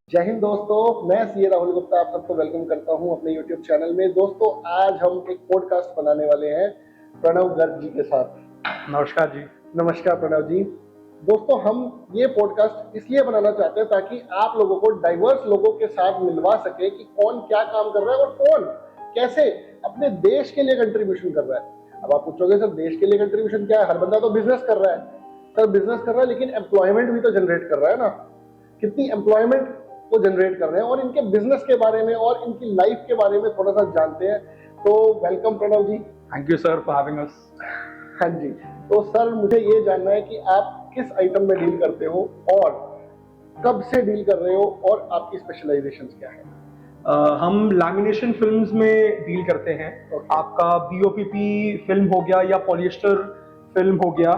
जय हिंद दोस्तों, मैं सीए राहुल गुप्ता आप सबको वेलकम करता हूं अपने YouTube चैनल में। दोस्तों, आज हम एक पॉडकास्ट बनाने वाले हैं प्रणव गर्ग जी के साथ। नमस्कार जी। नमस्कार प्रणव जी। दोस्तों, हम ये पॉडकास्ट इसलिए बनाना चाहते हैं ताकि आप लोगों को डाइवर्स लोगों के साथ मिलवा सके कि कौन क्या काम कर रहा है और कौन कैसे अपने देश के लिए कंट्रीब्यूशन कर रहा है। अब आप पूछोगे सर, देश के लिए कंट्रीब्यूशन क्या है? हर बंदा तो बिजनेस कर रहा है। सर, बिजनेस कर रहा है लेकिन एम्प्लॉयमेंट भी तो जनरेट कर रहा है ना। कितनी एम्प्लॉयमेंट को जनरेट कर रहे हैं और इनके बिजनेस के बारे में और इनकी लाइफ के बारे में थोड़ा सा जानते हैं। तो welcome Pranav ji. Thank you sir for having us. हाँ जी। तो सर, मुझे ये जानना है कि आप किस आइटम में डील करते हो और कब से डील कर रहे हो और आपकी स्पेशलाइजेशंस क्या है? हम लैमिनेशन फिल्म्स में डील करते हैं। Okay. आपका बीओपीपी फिल्म हो गया या पॉलिएस्टर फिल्म हो गया,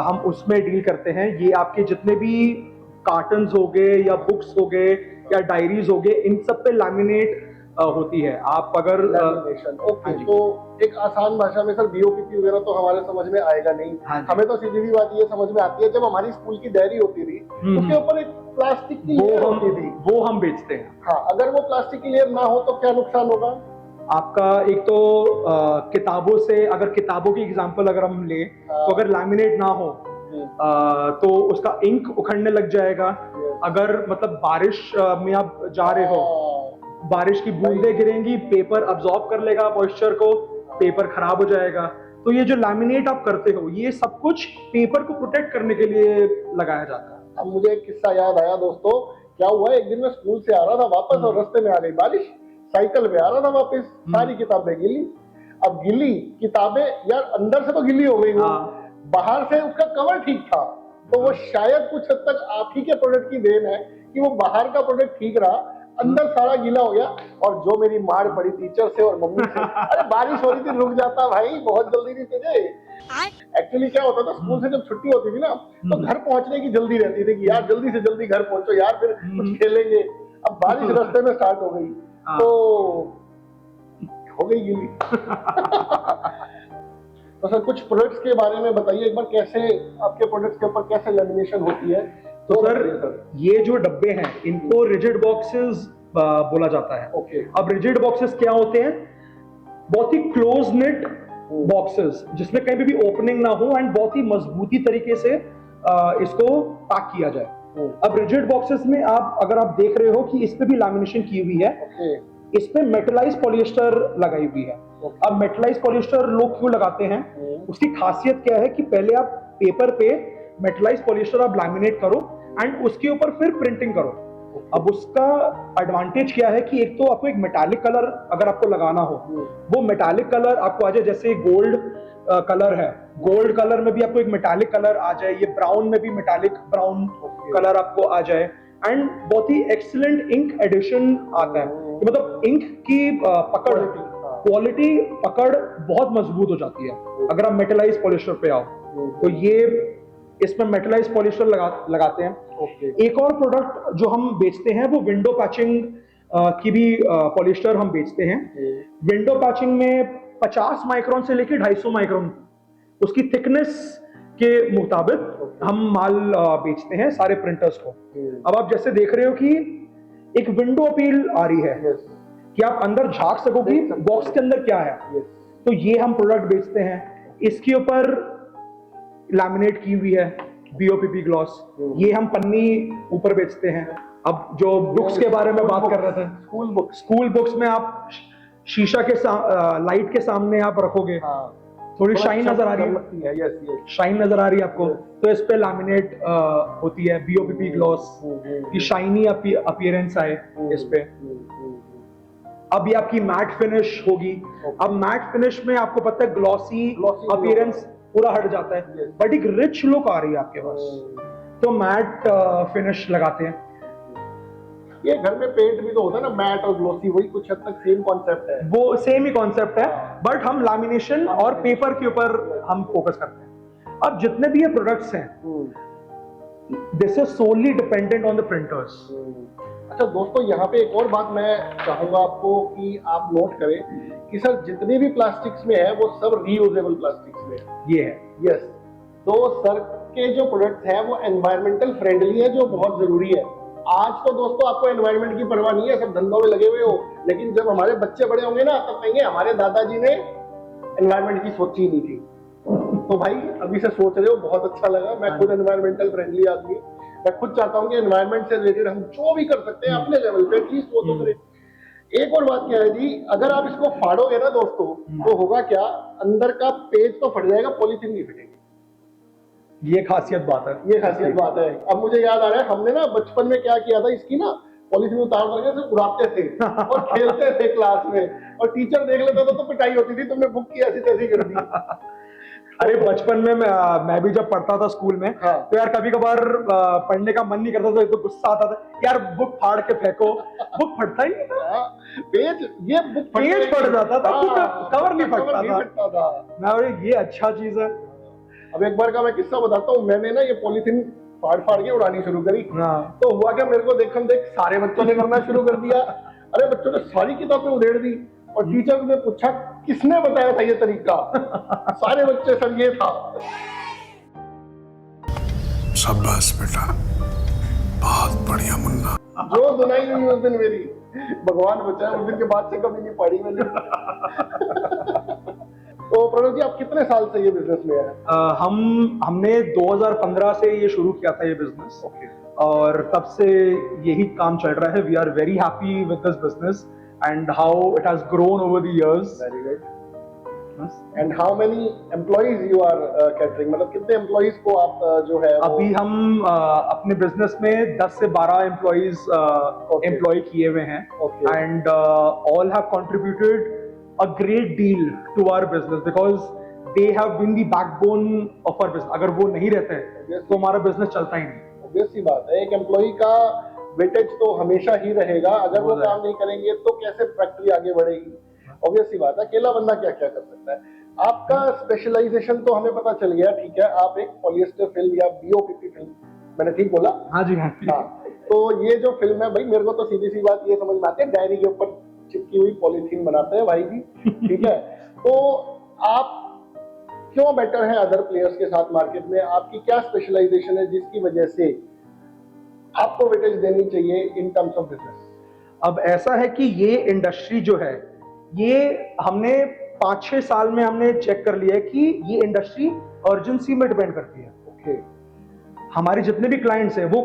हम उसमें डील करते हैं। ये आपके जितने भी कार्टन्स हो गए या बुक्स हो गए या डायरीज हो गए, इन सब पे लैमिनेट होती है। आप अगर लैमिनेशन, ओके। हाँ जी। तो एक आसान भाषा में सर, बीओपीपी वगैरह तो हमारे समझ में आएगा नहीं। हाँ जी। हमें तो सीधी सी बात ये समझ में आती है, जब हमारी स्कूल की डायरी होती थी उसके ऊपर एक प्लास्टिक की लेयर होती थी, वो हम बेचते हैं। हाँ, अगर वो प्लास्टिक की लेयर ना हो तो क्या नुकसान होगा? आपका एक तो किताबों से, अगर किताबों की एग्जांपल अगर हम ले, तो अगर लैमिनेट ना हो तो उसका इंक उखड़ने लग जाएगा। अगर मतलब बारिश में आप जा रहे हो, बारिश की बूंदें गिरेंगी, पेपर अब्सॉर्ब कर लेगा मॉइस्चर को, पेपर खराब हो जाएगा। तो ये जो लैमिनेट आप करते हो, ये सब कुछ पेपर को प्रोटेक्ट करने के लिए लगाया जाता है। अब मुझे एक किस्सा याद आया दोस्तों। क्या हुआ, एक दिन मैं स्कूल से आ रहा था वापस और रास्ते में आ गई बारिश। साइकिल पे आ रहा था वापस, सारी किताबें गिली। अब गिली किताबें यार, अंदर से तो गिली हो गई वो, बाहर से उसका कवर ठीक था। तो वो शायद कुछ हद तक आप ही के प्रोडक्ट की देन है कि वो बाहर का प्रोडक्ट ठीक रहा, अंदर सारा गीला हो गया। और जो मेरी मार पड़ी टीचर से और मम्मी से, अरे बारिश हो रही थी, रुक जाता भाई, बहुत जल्दी नहीं तुझे। एक्चुअली क्या होता था, स्कूल से जब छुट्टी होती थी ना, तो घर पहुंचने की जल्दी रहती थी कि यार जल्दी से जल्दी घर पहुंचो यार, फिर कुछ खेलेंगे। अब बारिश रास्ते में स्टार्ट हो गई तो हो गई गीली। तो सर, कुछ प्रोडक्ट्स के बारे में बताइए एक बार, कैसे आपके प्रोडक्ट्स के ऊपर कैसे लेमिनेशन होती है? तो सर, ये जो डब्बे हैं इनको रिजिड बॉक्सेस बोला जाता है। ओके। अब रिजिड बॉक्सेस क्या होते हैं? बहुत ही क्लोज नेट बॉक्सेस, जिसमें कहीं भी ओपनिंग ना हो एंड बहुत ही मजबूती तरीके से इसको पैक किया जाए। अब रिजिड बॉक्सेस में अगर आप देख रहे हो कि इस पे भी लैमिनेशन की हुई है। इस पे मेटलाइज पॉलिएस्टर लगाई हुई है। अब मेटलाइज पॉलिएस्टर लोग क्यों लगाते हैं? उसकी खासियत क्या है कि पहले आप पेपर पे मेटलाइज पॉलिएस्टर आप लैमिनेट करो एंड उसके ऊपर फिर प्रिंटिंग करो। अब उसका एडवांटेज क्या है कि एक तो आपको एक मेटालिक कलर अगर आपको लगाना हो, वो मेटालिक कलर आपको आ जाए। जैसे गोल्ड कलर है, गोल्ड कलर में भी आपको एक मेटालिक कलर आ जाए, ये ब्राउन में भी मेटालिक ब्राउन कलर आपको आ जाए एंड बहुत ही एक्सीलेंट इंक एडिशन आता है। मतलब इंक की पकड़, क्वालिटी पकड़ बहुत मजबूत हो जाती है अगर आप मेटलाइज पॉलिएस्टर पे आओ। तो ये इसमें मेटलाइज पॉलिएस्टर लगाते हैं। एक और प्रोडक्ट जो हम बेचते हैं वो विंडो पैचिंग की भी पॉलिएस्टर हम बेचते हैं। विंडो पैचिंग में 50 माइक्रोन से लेकर 250 माइक्रोन उसकी थिकनेस के मुताबिक हम माल बेचते हैं सारे प्रिंटर्स को। अब आप जैसे देख रहे हो कि एक विंडो अपील आ रही है कि आप अंदर झांक सको कि बॉक्स के अंदर क्या है। तो ये हम प्रोडक्ट बेचते हैं। इसके ऊपर लैमिनेट की हुई है बीओपीपी ग्लॉस, ये हम पन्नी ऊपर बेचते हैं। अब जो बुक्स के बारे में बात कर रहे थे, स्कूल बुक्स में आप शीशा के लाइट के सामने आप रखोगे, थोड़ी शाइन नजर आ रही है, शाइन नजर आ रही है आपको, तो इस पे लैमिनेट होती है बीओपीपी ग्लॉस की शाइनी अपीयरेंस आए इस पे। अब ये आपकी मैट फिनिश होगी। अब मैट फिनिश में आपको पता है ग्लॉसी अपीयरेंस पूरा हट जाता है, बट एक रिच लुक आ रही है आपके पास, तो मैट फिनिश लगाते हैं। ये घर में पेंट भी तो होता है ना, मैट और ग्लोसी, वही कुछ हद तक सेम कॉन्सेप्ट है। वो सेम ही कॉन्सेप्ट है, बट हम लैमिनेशन और पेपर के ऊपर हम फोकस करते हैं। अब जितने भी ये प्रोडक्ट्स हैं, this is solely dependent on the printers. अच्छा दोस्तों, यहाँ पे एक और बात मैं चाहूंगा आपको कि आप नोट करें कि सर, जितने भी प्लास्टिक्स में है वो सब रीयूजेबल प्लास्टिक्स में है। ये है, यस। तो सर के जो प्रोडक्ट्स हैं वो एनवायरमेंटल फ्रेंडली है, जो बहुत जरूरी है। आज तो दोस्तों आपको एनवायरनमेंट की परवाह नहीं है, सब धंधों में लगे हुए हो, लेकिन जब हमारे बच्चे बड़े होंगे ना तब कहेंगे हमारे दादाजी ने एनवायरनमेंट की सोची नहीं थी। तो भाई अभी से सोच रहे हो, बहुत अच्छा लगा। मैं खुद एनवायरमेंटल फ्रेंडली आदमी, मैं खुद चाहता हूँ कि एनवायरनमेंट से रिलेटेड हम जो भी कर सकते हैं अपने लेवल पे एटलीस्ट वो तो करें। एक और बात क्या है जी, अगर आप इसको फाड़ोगे ना दोस्तों तो होगा क्या, अंदर का पेज तो फट जाएगा, पॉलीथीन नहीं फटेगी। ये खासियत बात है, ये खासियत बात है। अब मुझे याद आ रहा है, हमने ना बचपन में क्या किया था, इसकी ना पॉलीथीन उतार करके सिर्फ उड़ाते थे और खेलते थे क्लास में, और टीचर देख लेता था तो पिटाई होती थी, तुमने बुक की ऐसी तैसी कर दी। अरे बचपन में मैं भी जब पढ़ता था स्कूल में, हाँ। तो यार कभी कभार पढ़ने का मन नहीं करता था, तो गुस्सा आता था यार बुक फाड़ के फेंको, बुक फटता ही नहीं था। पेज, ये बुक पेज फट जाता था, हाँ, कवर नहीं कवर नहीं फटता फटता था। मैं, अरे ये अच्छा चीज है। अब एक बार का मैं किस्सा बताता हूँ, मैंने ना ये पॉलीथीन फाड़ फाड़ के उड़ानी शुरू करी। हाँ। तो हुआ क्या, मेरे को देखम देख सारे बच्चों ने करना शुरू कर दिया। अरे बच्चों ने सारी किताबें उधेड़ दी, और टीचर ने पूछा किसने बताया था ये तरीका। सारे बच्चे, सर ये था। शाबाश बेटा, बहुत बढ़िया मुन्ना। जो दुनाई हुई उस दिन मेरी, भगवान बचाए, उस दिन के बाद से कभी नहीं पढ़ी मैंने। तो प्रणव जी, आप कितने साल से ये बिजनेस में हैं? हमने 2015 से ये शुरू किया था ये बिजनेस, और तब से यही काम चल रहा है। We are very happy with this business and how it has grown over the years. Very good. And how many employees you are catering, मतलब कितने एम्प्लॉइज को आप जो है अभी हम अपने बिजनेस में 10 से 12 एम्प्लॉइज एम्प्लॉय किए हुए हैं, and all have contributed a great deal to our business because they have been the backbone of our business. अगर वो नहीं रहते हैं तो हमारा बिजनेस चलता ही नहीं। ऑब्वियस सी बात है, एक एम्प्लॉई का वेटेज तो हमेशा ही रहेगा, अगर वो काम नहीं करेंगे तो कैसे फैक्ट्री आगे बढ़ेगी। ऑब्वियस सी बात है, अकेला बंदा क्या क्या कर सकता है। आपका स्पेशलाइजेशन तो हमें पता चल गया, ठीक है, आप एक पॉलिएस्टर फिल्म या बीओपीपी फिल्म, मैंने ठीक बोला? हाँ जी, हाँ। तो ये जो फिल्म है भाई, मेरे को तो सीधी सी बात ये समझ में आती है, डायरी के ऊपर चिपकी हुई पॉलीथीन बनाते हैं भाई जी, ठीक है। तो आप क्यों बेटर हैं अदर प्लेयर्स के साथ मार्केट में? आपकी क्या स्पेशलाइजेशन है जिसकी वजह से आपको वेटेज देनी चाहिए इन टर्म्स ऑफ बिजनेस? अब ऐसा है कि ये इंडस्ट्री जो है, ये हमने 5-6 साल में हमने चेक कर लिया है कि ये इंडस्ट्री अर्जेंसी में डिपेंड करती है। ओके। हमारे जितने भी क्लाइंट्स हैं वो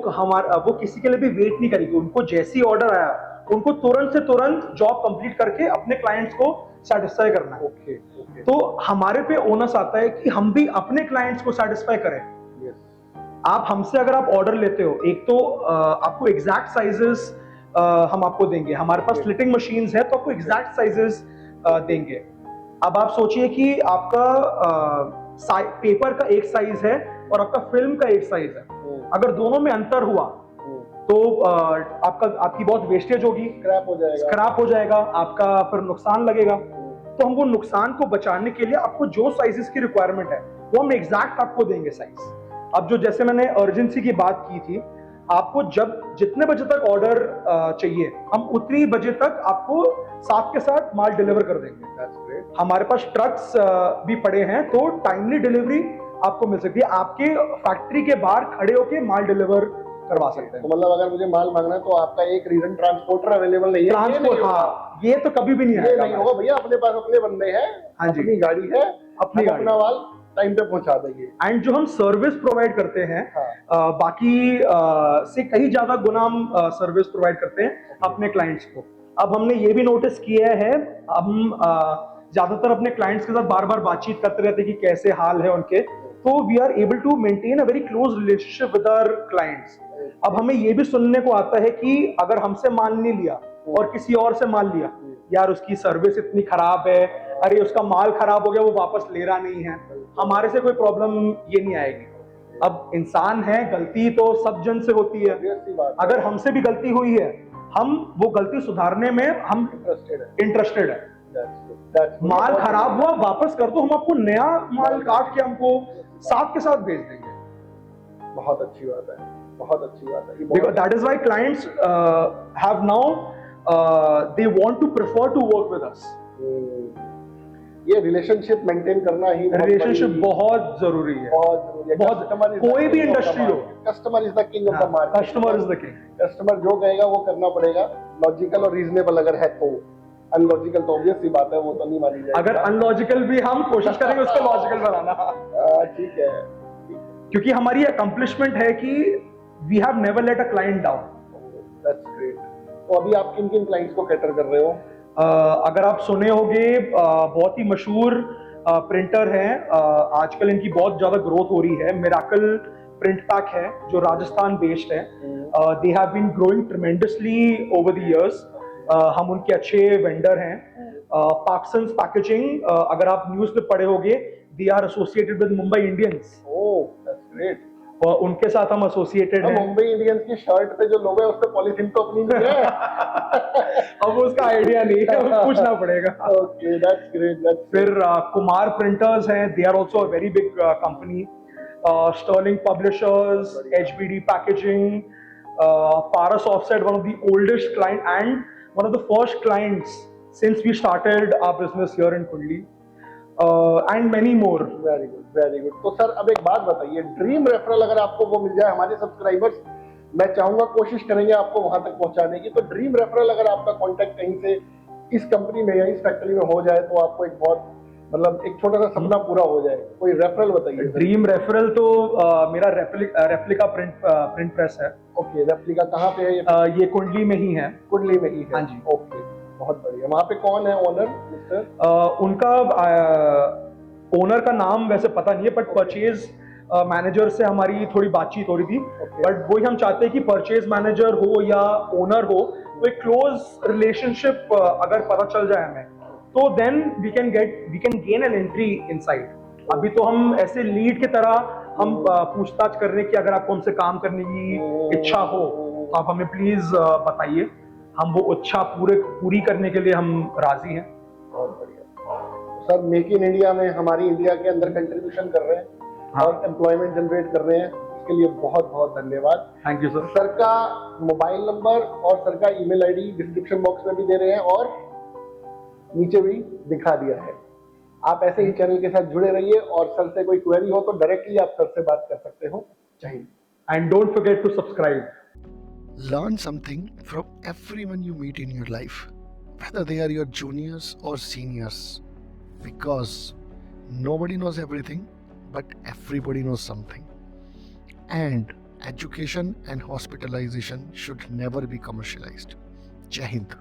किसी के लिए भी वेट नहीं करेंगे, उनको जैसी ऑर्डर आया उनको तुरंत से तुरंत जॉब कंप्लीट करके अपने क्लाइंट्स को सेटिस्फाई करना है। ओके। तो हमारे पे ओनस आता है कि हम भी अपने क्लाइंट्स को सेटिस्फाई करें। आप हमसे अगर आप ऑर्डर लेते हो, एक तो आपको एग्जैक्ट साइजेस हम आपको देंगे, हमारे पास स्लिटिंग मशीन्स है तो आपको एग्जैक्ट साइजेस देंगे। अब आप सोचिए कि आपका पेपर का एक साइज है और आपका फिल्म का एक साइज है, अगर दोनों में अंतर हुआ तो आपकी बहुत वेस्टेज होगी, स्क्रैप हो जाएगा, आपका फिर नुकसान लगेगा। तो हम वो नुकसान को बचाने के लिए आपको जो साइजेस की रिक्वायरमेंट है वो हम एग्जैक्ट आपको देंगे साइज। अब जो जैसे मैंने अर्जेंसी की बात की थी, आपको जब जितने बजे तक ऑर्डर चाहिए हम उतनी बजे तक आपको साथ के साथ माल डिलीवर कर देंगे। हमारे पास ट्रक्स भी पड़े हैं तो टाइमली डिलीवरी आपको मिल सकती है, आपके फैक्ट्री के बाहर खड़े होके माल डिलीवर करवा सकते हैं। तो मतलब अगर मुझे माल मांगना है तो आपका एक रीजन ट्रांसपोर्टर अवेलेबल नहीं है? ट्रांसपोर्ट, हाँ, ये तो कभी भी नहीं आएगा। नहीं होगा भैया, अपने पास अपने बंदे हैं, हाँ जी, अपनी गाड़ी है, अपना माल टाइम पे पहुंचा देंगे। एंड जो हम सर्विस प्रोवाइड करते हैं, बाकी से कहीं ज्यादा गुना हम सर्विस प्रोवाइड करते हैं अपने क्लाइंट्स को। अब हमने ये भी नोटिस किया है, हम ज्यादातर अपने क्लाइंट्स के साथ बार बार बातचीत करते रहते हैं कि कैसे हाल है उनके, तो we are able to maintain a very close relationship with our clients. अब हमें ये भी सुनने को आता है कि अगर हमसे माल नहीं लिया और किसी और से माल लिया, यार उसकी सर्विस इतनी खराब है, अरे उसका माल खराब हो गया वो वापस ले रहा नहीं है। हमारे से कोई प्रॉब्लम ये नहीं आएगी। अब इंसान है, गलती तो सब जन से होती है, अगर हमसे भी गलती हुई है हम वो गलती सुधारने में हम इंटरेस्टेड है। माल खराब हुआ वापस कर दो, हम आपको नया माल काट के हमको साथ के साथ भेज देंगे। बहुत अच्छी बात है, बहुत अच्छी बात है। Because that is why clients have now they want to prefer to work with us. ये रिलेशनशिप मेंटेन करना ही रिलेशनशिप बहुत जरूरी है, बहुत जरूरी है। बहुत। Customer is the कोई भी king of the इंडस्ट्री हो, market. Customer is the king of the market. Customer is the king. Customer जो कहेगा वो करना पड़ेगा, लॉजिकल और रीजनेबल अगर है तो। अनलॉजिकल तो ऑब्वियस सी बात है, वो तो नहीं मानी जाएगी। अगर अनलॉजिकल भी हम कोशिश करेंगे उसको लॉजिकल बनाना, ठीक है। क्योंकि हमारी अकम्पलिशमेंट है कि we have never let a client down. That's great. तो अभी आप किन किन क्लाइंट्स को कैटर कर रहे हो? अगर आप सुने होंगे, बहुत ही मशहूर प्रिंटर हैं, आजकल इनकी बहुत ज्यादा ग्रोथ हो रही है, मिराकल प्रिंट पैक है जो राजस्थान बेस्ड है। They have been growing tremendously over the years. हम उनके अच्छे वेंडर हैं। पार्क्सन्स पैकेजिंग, अगर आप न्यूज़ में पढ़े होंगे, they are associated with Mumbai Indians. Oh that's great. और उनके साथ हम एसोसिएटेड हैं। मुंबई इंडियंस की शर्ट पे जो लोगो है उस पे पॉलीथिन तो अपनी नहीं है। अब उसका आइडिया नहीं है, पूछना पड़ेगा। Okay that's great. फिर कुमार प्रिंटर्स हैं, they are also a very big company. Sterling publishers, HBD packaging, Paras offset, one of the oldest client and one of the first clients since we started our business here in Kundli, and many more. Very good very good. तो sir अब एक बात बताइए, dream referral अगर आपको वो मिल जाए, हमारे सब्सक्राइबर्स, मैं चाहूंगा कोशिश करेंगे आपको वहां तक पहुंचाने की, तो ड्रीम रेफरल अगर आपका कांटेक्ट कहीं से इस कंपनी में या इस फैक्ट्री में हो जाए तो आपको एक बहुत मतलब एक छोटा सा सपना पूरा हो जाए, कोई रेफरल बताइए। ड्रीम रेफरल तो मेरा रेप्लिका प्रिंट प्रेस है। ओके, रेप्लिका कहाँ पे है ये? ये कुंडली में ही है। कुंडली में ही है? हाँ जी। ओके, बहुत बढ़िया। वहाँ पे कौन है ओनर मिस्टर? उनका ओनर का नाम वैसे पता नहीं है, बट परचेज मैनेजर से हमारी थोड़ी बातचीत हो रही थी। बट वही हम चाहते हैं कि परचेज मैनेजर हो या ओनर हो, तो एक क्लोज रिलेशनशिप अगर पता चल जाए हमें, तो then we can gain an entry inside. अभी तो हम ऐसे लीड की तरह हम पूछताछ कर रहे हैं कि अगर आपको हमसे काम करने की इच्छा हो तो आप हमें प्लीज बताइए, हम वो इच्छा पूरी करने के लिए हम राजी हैं। बहुत बढ़िया। सर, मेक इन इंडिया में हमारी इंडिया के अंदर कंट्रीब्यूशन कर रहे हैं। हाँ। और एम्प्लॉयमेंट जनरेट कर रहे हैं, इसके लिए बहुत बहुत धन्यवाद। Thank you sir. सर का मोबाइल नंबर और सर का ईमेल आईडी डिस्क्रिप्शन बॉक्स में भी दे रहे हैं और नीचे भी दिखा दिया है। आप ऐसे ही चैनल के साथ जुड़े रहिए और सर से कोई क्वेरी हो तो डायरेक्टली आप सर से बात कर सकते हो। जय हिंद। And don't forget to subscribe. Learn something from everyone you meet in your life, whether they are your juniors or seniors, because nobody knows everything, but everybody knows something. And education and hospitalization should never be commercialized. Jai Hind.